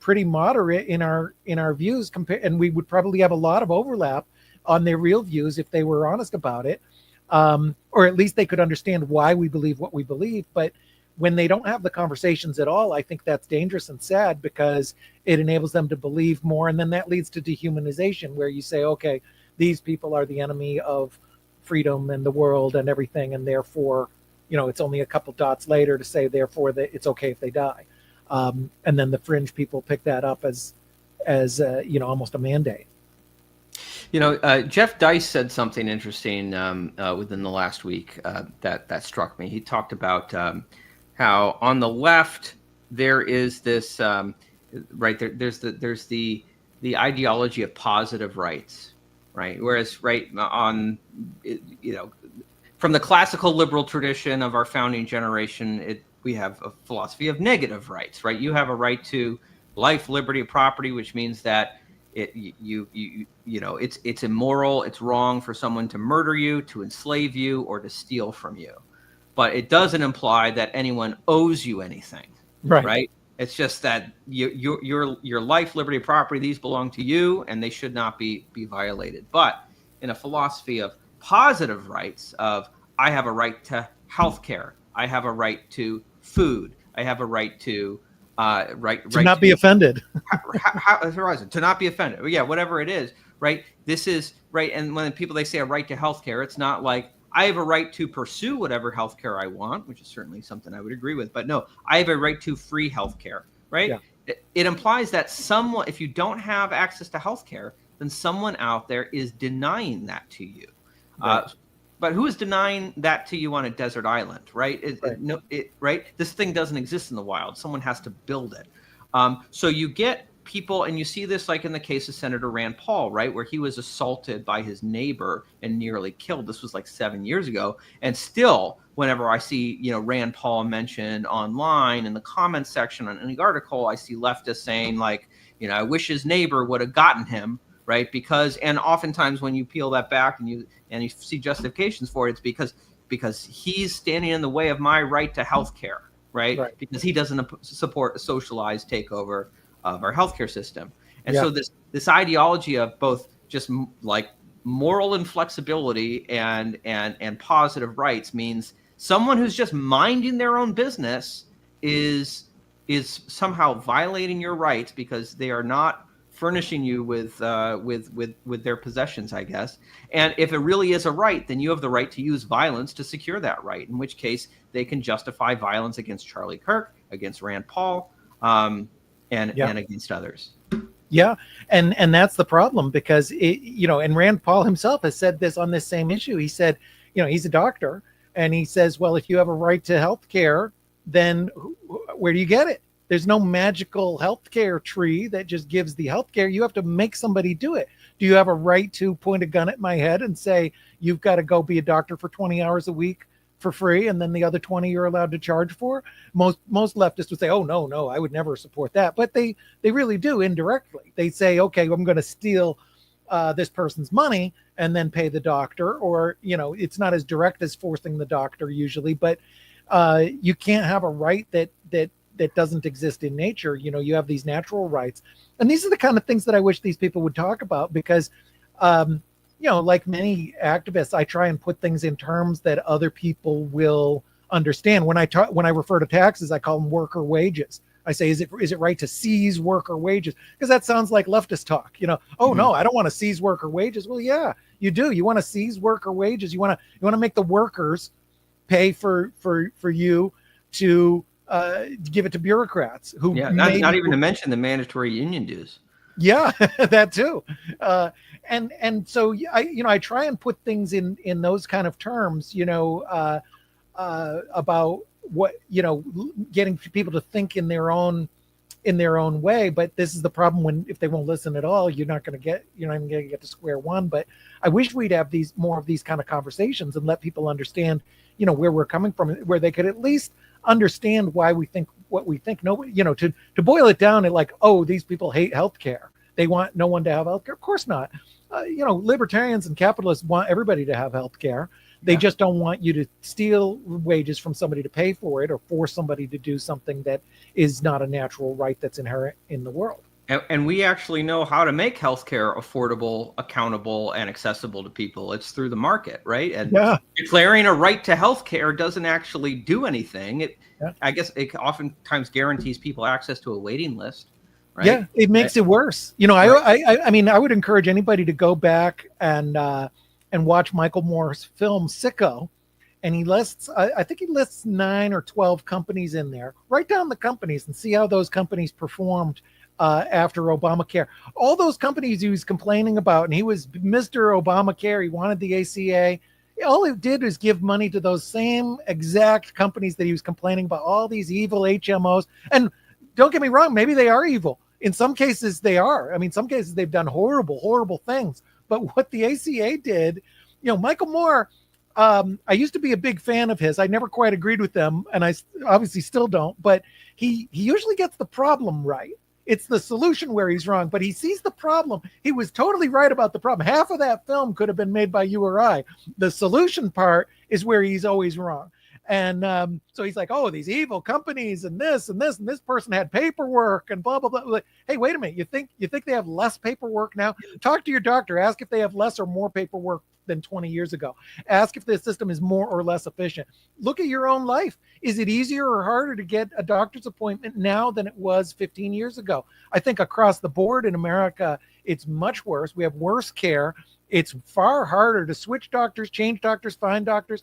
pretty moderate in our views and we would probably have a lot of overlap on their real views if they were honest about it, or at least they could understand why we believe what we believe. But when they don't have the conversations at all, I think that's dangerous and sad, because it enables them to believe more, and then that leads to dehumanization, where you say, okay, these people are the enemy of freedom and the world and everything, and therefore it's only a couple dots later to say, therefore, that it's okay if they die. And then the fringe people pick that up as almost a mandate. Jeff Dice said something interesting within the last week that struck me. He talked about how on the left there is this there's the ideology of positive rights, right? Whereas on from the classical liberal tradition of our founding generation, we have a philosophy of negative rights, right? You have a right to life, liberty, property, which means that it's immoral, it's wrong for someone to murder you, to enslave you, or to steal from you. But it doesn't imply that anyone owes you anything, right? It's just that your life, liberty, property, these belong to you, and they should not be violated. But in a philosophy of positive rights, of I have a right to health care, I have a right to food, I have a right to not be offended. To not be offended. Yeah, whatever it is, right? This is right. And when people they say a right to health care, it's not like I have a right to pursue whatever health care I want, which is certainly something I would agree with. But no, I have a right to free health care, right? Yeah. It implies that someone, if you don't have access to health care, then someone out there is denying that to you. Right. But who is denying that to you on a desert island, right? Right? This thing doesn't exist in the wild. Someone has to build it. So you get people, and you see this like in the case of Senator Rand Paul, right, where he was assaulted by his neighbor and nearly killed. This was like 7 years ago. And still, whenever I see, Rand Paul mentioned online in the comments section on any article, I see leftists saying like, I wish his neighbor would have gotten him. Right, because and oftentimes when you peel that back and you see justifications for it, it's because he's standing in the way of my right to health care, right? Because he doesn't support a socialized takeover of our healthcare system. And so this ideology of both just like moral inflexibility and positive rights means someone who's just minding their own business is somehow violating your rights because they are not furnishing you with their possessions, I guess. And if it really is a right, then you have the right to use violence to secure that right, in which case they can justify violence against Charlie Kirk, against Rand Paul, and against others. Yeah. And that's the problem, because and Rand Paul himself has said this on this same issue. He said, he's a doctor, and he says, well, if you have a right to health care, then where do you get it? There's no magical healthcare tree that just gives the healthcare. You have to make somebody do it. Do you have a right to point a gun at my head and say, you've got to go be a doctor for 20 hours a week for free, and then the other 20 you're allowed to charge for? Most leftists would say, oh, no, I would never support that. But they really do indirectly. They say, okay, I'm going to steal this person's money and then pay the doctor. Or, it's not as direct as forcing the doctor usually, but you can't have a right that doesn't exist in nature. You have these natural rights. And these are the kind of things that I wish these people would talk about, because, like many activists, I try and put things in terms that other people will understand. When I refer to taxes, I call them worker wages. I say, is it right to seize worker wages? Because that sounds like leftist talk. No, I don't want to seize worker wages. Well, yeah, you do. You want to seize worker wages. You want to make the workers pay for you to give it to bureaucrats who not even to mention the mandatory union dues. Yeah, that too. And so I try and put things in those kind of terms, about what, getting people to think in their own way. But this is the problem, if they won't listen at all, you're not going to get to square one. But I wish we'd have more of these kind of conversations and let people understand, where we're coming from, where they could at least understand why we think what we think. No, to boil it down to like, oh, these people hate healthcare. They want no one to have healthcare. Of course not. Libertarians and capitalists want everybody to have healthcare. They just don't want you to steal wages from somebody to pay for it, or force somebody to do something that is not a natural right that's inherent in the world. And we actually know how to make healthcare affordable, accountable, and accessible to people. It's through the market, right? And declaring a right to healthcare doesn't actually do anything. I guess it oftentimes guarantees people access to a waiting list. Right? Yeah, it makes it worse. I mean, I would encourage anybody to go back and watch Michael Moore's film Sicko, and he lists, I think he lists 9 or 12 companies in there. Write down the companies and see how those companies performed after Obamacare. All those companies he was complaining about, and he was Mr. Obamacare, he wanted the ACA. All he did is give money to those same exact companies that he was complaining about, all these evil HMOs. And don't get me wrong, maybe they are evil. In some cases they are. I mean, some cases they've done horrible, horrible things. But what the ACA did, Michael Moore, I used to be a big fan of his. I never quite agreed with them, and I obviously still don't, but he usually gets the problem right. It's the solution where he's wrong, but he sees the problem. He was totally right about the problem. Half of that film could have been made by you or I. The solution part is where he's always wrong. And so he's like, oh, these evil companies and this and this, and this person had paperwork and blah, blah, blah. Like, hey, wait a minute. You think they have less paperwork now? Talk to your doctor. Ask if they have less or more paperwork than 20 years ago. Ask if the system is more or less efficient. Look at your own life. Is it easier or harder to get a doctor's appointment now than it was 15 years ago? I think across the board in America, it's much worse. We have worse care. It's far harder to switch doctors, change doctors, find doctors.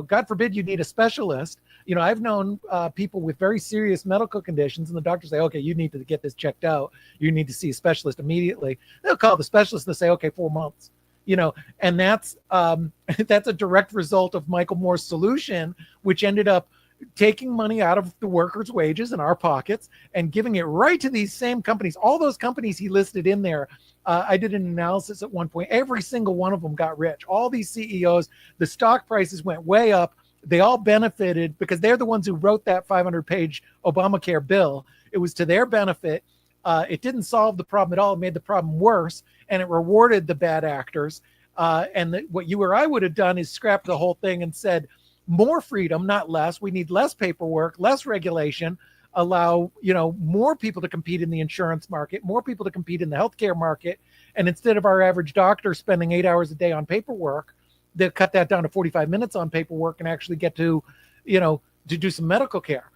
God forbid you need a specialist. I've known people with very serious medical conditions, and the doctors say, okay, you need to get this checked out. You need to see a specialist immediately. They'll call the specialist and say, okay, 4 months. And that's a direct result of Michael Moore's solution, which ended up taking money out of the workers' wages in our pockets and giving it right to these same companies. All those companies he listed in there, I did an analysis at one point. Every single one of them got rich. All these CEOs, the stock prices went way up. They all benefited because they're the ones who wrote that 500-page Obamacare bill. It was to their benefit. It didn't solve the problem at all. It made the problem worse, and it rewarded the bad actors. What you or I would have done is scrap the whole thing and said, more freedom, not less. We need less paperwork, less regulation, allow, more people to compete in the insurance market, more people to compete in the healthcare market. And instead of our average doctor spending 8 hours a day on paperwork, they'll cut that down to 45 minutes on paperwork and actually get to do some medical care.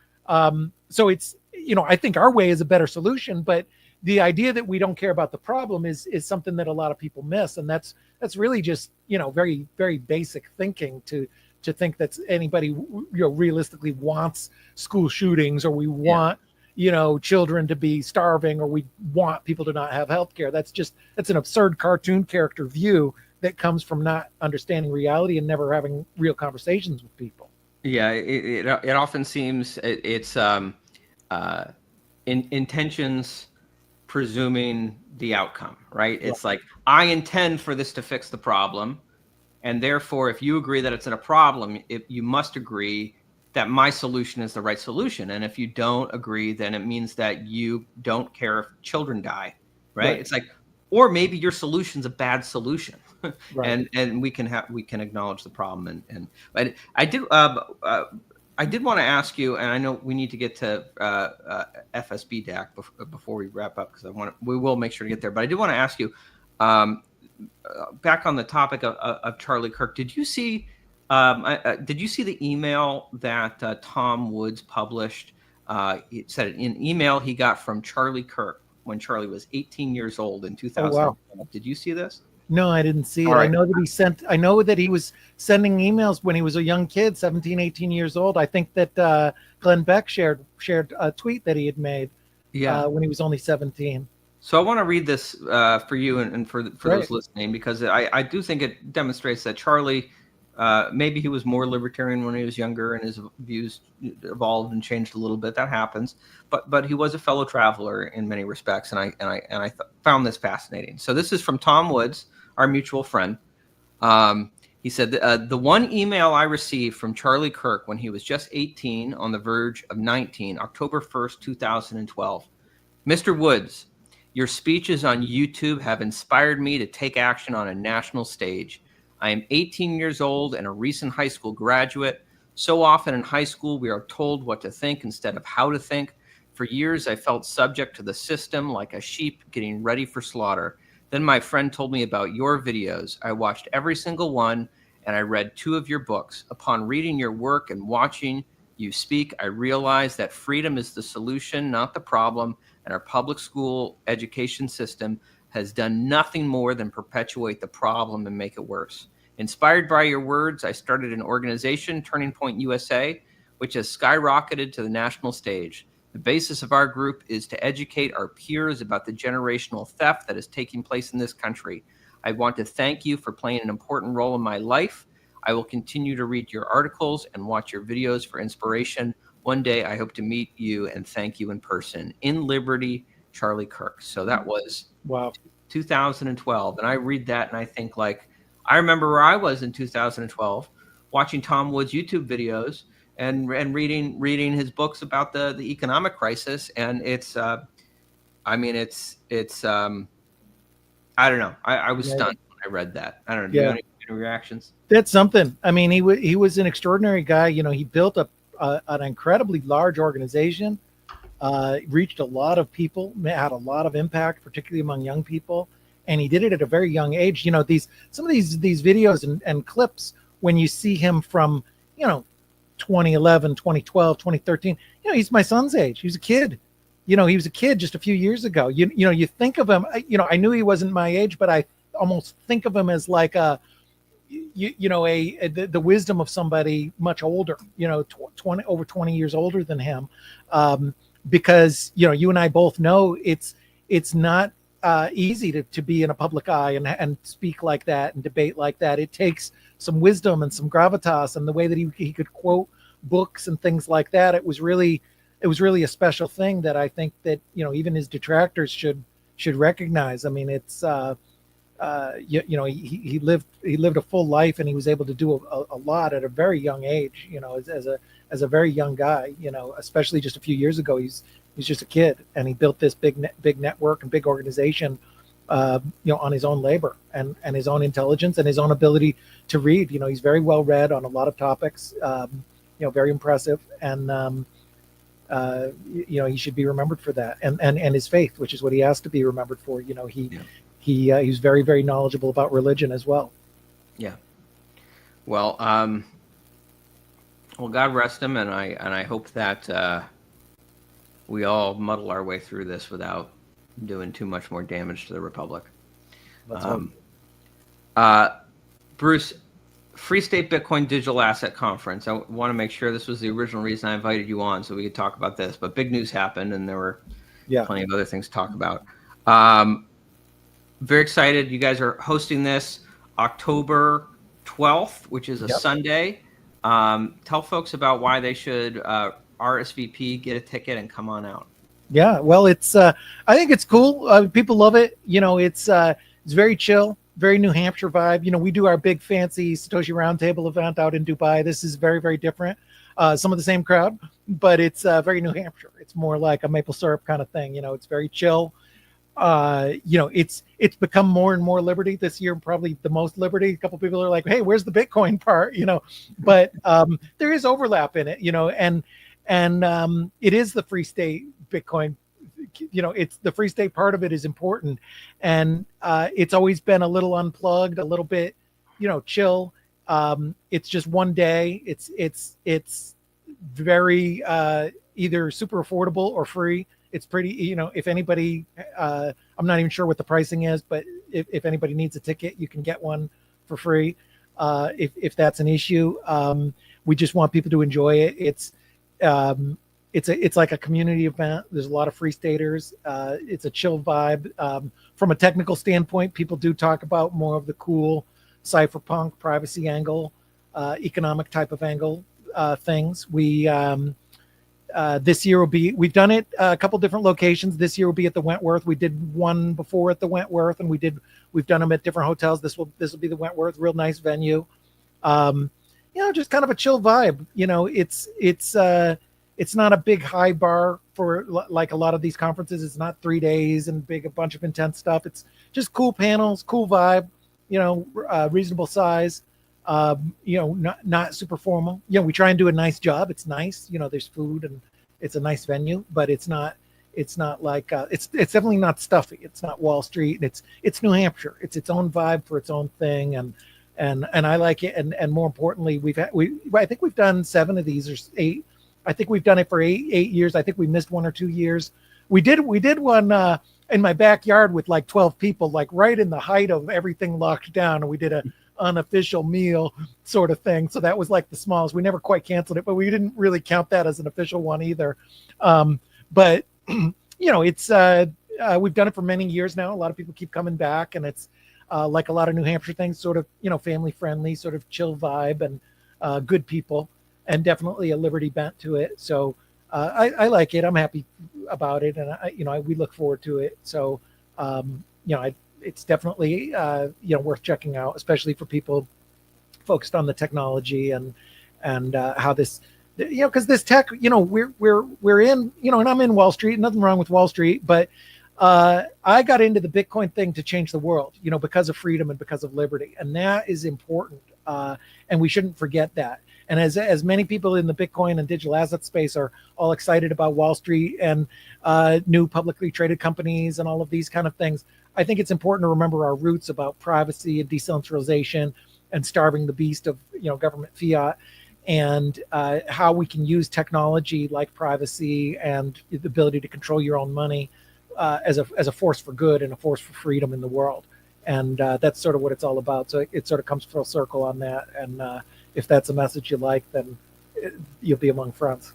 So it's, I think our way is a better solution, but the idea that we don't care about the problem is something that a lot of people miss. And that's really just, very, very basic thinking to think that anybody, realistically wants school shootings, or we want, children to be starving, or we want people to not have health care. That's an absurd cartoon character view that comes from not understanding reality and never having real conversations with people. Yeah, it often seems it's intentions presuming the outcome, right? It's like, I intend for this to fix the problem, and therefore, if you agree that it's a problem, you must agree that my solution is the right solution. And if you don't agree, then it means that you don't care if children die, right? It's like, or maybe your solution's a bad solution, and we can acknowledge the problem. But I did want to ask you, and I know we need to get to FSB DAC before we wrap up, because we will make sure to get there. But I did want to ask you, back on the topic of Charlie Kirk, did you see the email that Tom Woods published? He said an email he got from Charlie Kirk when Charlie was 18 years old in 2000. Oh, wow. Did you see this? No, I didn't see it. Right. I know that he was sending emails when he was a young kid, 17, 18 years old. I think that Glenn Beck shared a tweet that he had made when he was only 17. So I want to read this for you and for those listening, because I do think it demonstrates that Charlie, maybe he was more libertarian when he was younger and his views evolved and changed a little bit. That happens, but he was a fellow traveler in many respects, and I found this fascinating. So this is from Tom Woods, our mutual friend. He said, the one email I received from Charlie Kirk when he was just 18, on the verge of 19, October 1st, 2012. Mr. Woods, your speeches on YouTube have inspired me to take action on a national stage. I am 18 years old and a recent high school graduate. So often in high school, we are told what to think instead of how to think. For years, I felt subject to the system like a sheep getting ready for slaughter. Then my friend told me about your videos. I watched every single one, and I read 2 of your books. Upon reading your work and watching you speak, I realized that freedom is the solution, not the problem, and our public school education system has done nothing more than perpetuate the problem and make it worse. Inspired by your words, I started an organization, Turning Point USA, which has skyrocketed to the national stage. The basis of our group is to educate our peers about the generational theft that is taking place in this country. I want to thank you for playing an important role in my life. I will continue to read your articles and watch your videos for inspiration. One day, I hope to meet you and thank you in person. In Liberty, Charlie Kirk. So that was 2012. And I read that and I think, like, I remember where I was in 2012, watching Tom Woods' YouTube videos and reading his books about the economic crisis. And it's, I don't know. I was stunned when I read that. I don't know. Do you have any reactions? That's something. I mean, he was an extraordinary guy. You know, he built an incredibly large organization, reached a lot of people, had a lot of impact, particularly among young people. And he did it at a very young age. You know, some of these videos and clips, when you see him from, 2011, 2012, 2013, he's my son's age. He was a kid. He was a kid just a few years ago. You think of him, I knew he wasn't my age, but I almost think of him as like the wisdom of somebody much older, 20 years older than him. Because, you and I both know it's not easy to be in a public eye and speak like that and debate like that. It takes some wisdom and some gravitas, and the way that he could quote books and things like that. It was really a special thing that I think that, even his detractors should recognize. I mean, it's, he lived a full life, and he was able to do a lot at a very young age, as a very young guy, especially just a few years ago. He's just a kid, and he built this big network and big organization, on his own labor and his own intelligence and his own ability to read. He's very well read on a lot of topics, very impressive. And, he should be remembered for that, and his faith, which is what he has to be remembered for. He was very, very knowledgeable about religion as well. Yeah. Well, God rest him, and I hope that we all muddle our way through this without doing too much more damage to the Republic. Bruce, Free State Bitcoin Digital Asset Conference. I want to make sure this was the original reason I invited you on, so we could talk about this. But big news happened, and there were plenty of other things to talk about. Very excited. You guys are hosting this October 12th, which is a Yep. Sunday. Tell folks about why they should RSVP, get a ticket, and come on out. Yeah, well, I think it's cool. People love it. It's very chill, very New Hampshire vibe. We do our big fancy Satoshi Roundtable event out in Dubai. This is very, very different. Some of the same crowd, but it's very New Hampshire. It's more like a maple syrup kind of thing. It's very chill. It's become more and more Liberty this year, probably the most Liberty. A couple people are like, "Hey, where's the Bitcoin part?" But there is overlap in it. And it is the free state Bitcoin. It's the free state part of it is important, and it's always been a little unplugged, a little bit, chill. It's just one day. It's very either super affordable or free. It's pretty, if anybody, I'm not even sure what the pricing is, but if anybody needs a ticket, you can get one for free. If that's an issue, we just want people to enjoy it. It's like a community event. There's a lot of free staters. It's a chill vibe. From a technical standpoint, people do talk about more of the cool cypherpunk privacy angle, economic type of angle things. This year we've done it a couple different locations. This year will be at the Wentworth. We did one before at the Wentworth, and we've done them at different hotels. This will be the Wentworth, real nice venue. Just kind of a chill vibe. It's not a big high bar for like a lot of these conferences. It's not 3 days and a bunch of intense stuff. It's just cool panels, cool vibe, reasonable size, not super formal. We try and do a nice job. It's nice. There's food and it's a nice venue, but it's not like, it's definitely not stuffy. It's not Wall Street. It's New Hampshire. It's its own vibe for its own thing. And I like it. And more importantly, I think we've done 7 of these or 8. I think we've done it for 8 years. I think we missed 1 or 2 years. We did one in my backyard with like 12 people, like right in the height of everything locked down. And we did a unofficial meal sort of thing. So that was like the smallest. We never quite canceled it, but we didn't really count that as an official one either. But it's we've done it for many years now. A lot of people keep coming back, and it's like a lot of New Hampshire things, sort of, family friendly, sort of chill vibe, and good people. And definitely a Liberty bent to it. So I like it. I'm happy about it, and we look forward to it. So it's definitely worth checking out, especially for people focused on the technology and how this, because this tech, we're in, and I'm in Wall Street. Nothing wrong with Wall Street, but I got into the Bitcoin thing to change the world, because of freedom and because of liberty, and that is important, and we shouldn't forget that. And as many people in the Bitcoin and digital asset space are all excited about Wall Street and new publicly traded companies and all of these kind of things, I think it's important to remember our roots about privacy and decentralization and starving the beast of government fiat, and how we can use technology like privacy and the ability to control your own money as a force for good and a force for freedom in the world. And that's sort of what it's all about. So it sort of comes full circle on that. And if that's a message you like, then you'll be among friends.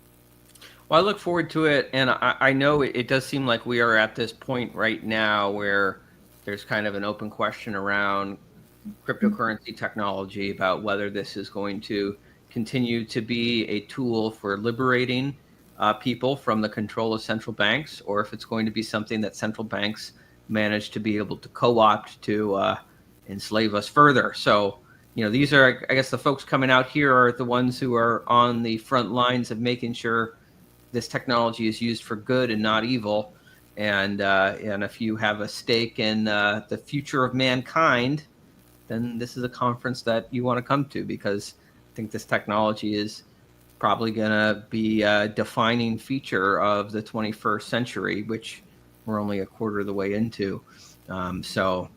Well, I look forward to it. And I know it does seem like we are at this point right now where there's kind of an open question around cryptocurrency technology about whether this is going to continue to be a tool for liberating people from the control of central banks, or if it's going to be something that central banks manage to be able to co-opt to enslave us further. So, these are, I guess, the folks coming out here are the ones who are on the front lines of making sure this technology is used for good and not evil. And if you have a stake in the future of mankind, then this is a conference that you want to come to, because I think this technology is probably going to be a defining feature of the 21st century, which we're only a quarter of the way into. So,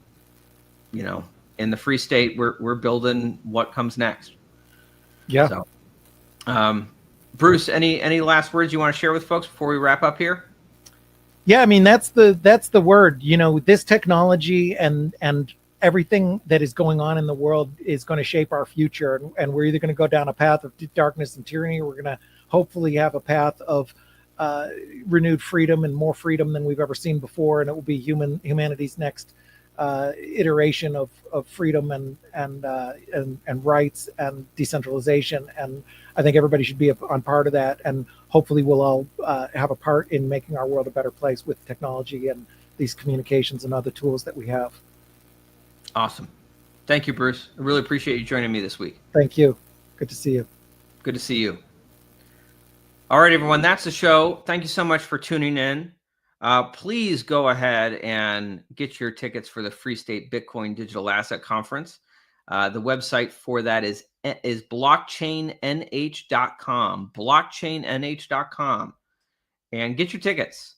in the Free State, we're building what comes next. Yeah. So, Bruce, any last words you want to share with folks before we wrap up here? Yeah, I mean, that's the word. This technology and everything that is going on in the world is going to shape our future, and we're either going to go down a path of darkness and tyranny, or we're going to hopefully have a path of renewed freedom and more freedom than we've ever seen before, and it will be humanity's next iteration of freedom and rights and decentralization. And I think everybody should be on part of that. And hopefully we'll all have a part in making our world a better place with technology and these communications and other tools that we have. Awesome. Thank you, Bruce. I really appreciate you joining me this week. Thank you. Good to see you. Good to see you. All right, everyone, that's the show. Thank you so much for tuning in. Please go ahead and get your tickets for the Free State Bitcoin Digital Asset Conference. The website for that is blockchainnh.com, blockchainnh.com, and get your tickets.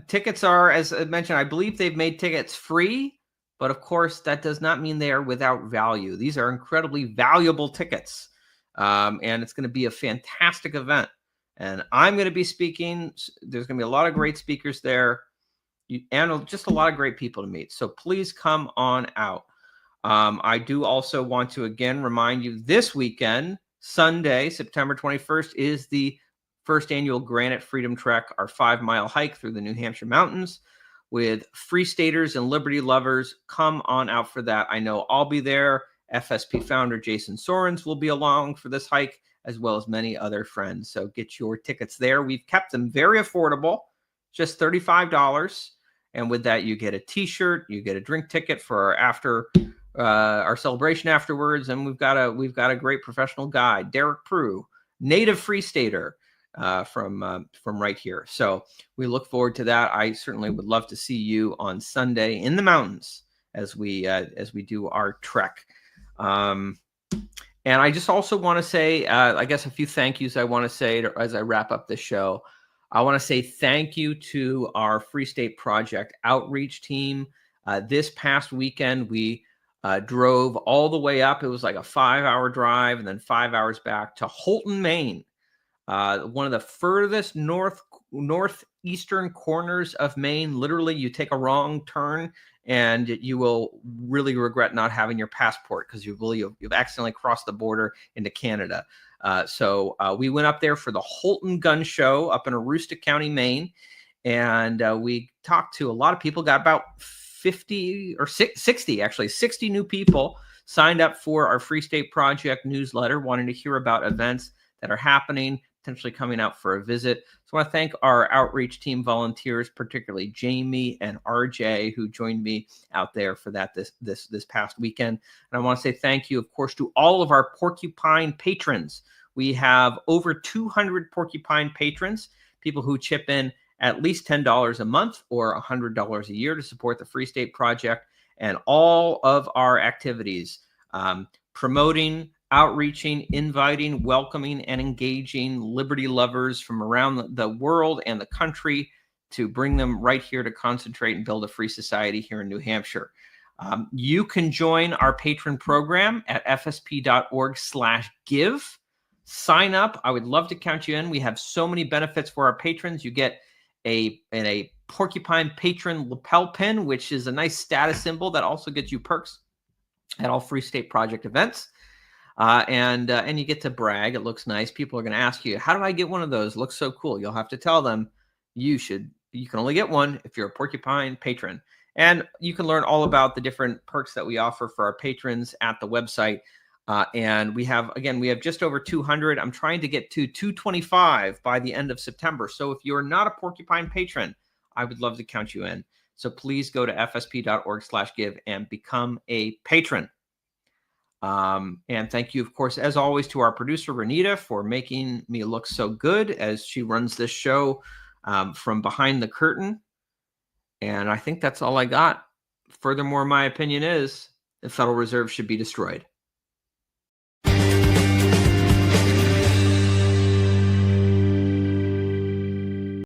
Tickets are, as I mentioned, I believe they've made tickets free, but of course, that does not mean they are without value. These are incredibly valuable tickets, and it's going to be a fantastic event. And I'm going to be speaking. There's going to be a lot of great speakers there and just a lot of great people to meet. So please come on out. I do also want to, again, remind you this weekend, Sunday, September 21st, is the first annual Granite Freedom Trek, our 5-mile hike through the New Hampshire mountains with Free Staters and Liberty lovers. Come on out for that. I know I'll be there. FSP founder Jason Sorens will be along for this hike, as well as many other friends. So get your tickets there. We've kept them very affordable, just $35. And with that, you get a t-shirt, you get a drink ticket for our celebration afterwards. And we've got a great professional guide, Derek Prue, native Free Stater from right here. So we look forward to that. I certainly would love to see you on Sunday in the mountains as we do our trek. And I just also want to say, I guess a few thank yous I want to say as I wrap up this show. I want to say thank you to our Free State Project outreach team. This past weekend, we drove all the way up. It was like a 5-hour drive and then 5 hours back to Holton, Maine, one of the furthest northeastern corners of Maine. Literally, you take a wrong turn and you will really regret not having your passport because you've accidentally crossed the border into Canada. So we went up there for the Holton Gun Show up in Aroostook County, Maine, and we talked to a lot of people. Got about 60 new people signed up for our Free State Project newsletter, wanting to hear about events that are happening, potentially coming out for a visit. So I want to thank our outreach team volunteers, particularly Jamie and RJ, who joined me out there for that this past weekend. And I want to say thank you, of course, to all of our Porcupine patrons. We have over 200 Porcupine patrons, people who chip in at least $10 a month or $100 a year to support the Free State Project and all of our activities, promoting, outreaching, inviting, welcoming, and engaging liberty lovers from around the world and the country to bring them right here to concentrate and build a free society here in New Hampshire. You can join our patron program at fsp.org/give. Sign up. I would love to count you in. We have so many benefits for our patrons. You get a Porcupine patron lapel pin, which is a nice status symbol that also gets you perks at all Free State Project events. And you get to brag. It looks nice. People are going to ask you, how do I get one of those? It looks so cool. You'll have to tell them you can only get one if you're a Porcupine patron. And you can learn all about the different perks that we offer for our patrons at the website. And we have just over 200. I'm trying to get to 225 by the end of September. So if you're not a Porcupine patron, I would love to count you in. So please go to fsp.org/give and become a patron. And thank you, of course, as always, to our producer, Renita, for making me look so good as she runs this show from behind the curtain. And I think that's all I got. Furthermore, my opinion is the Federal Reserve should be destroyed.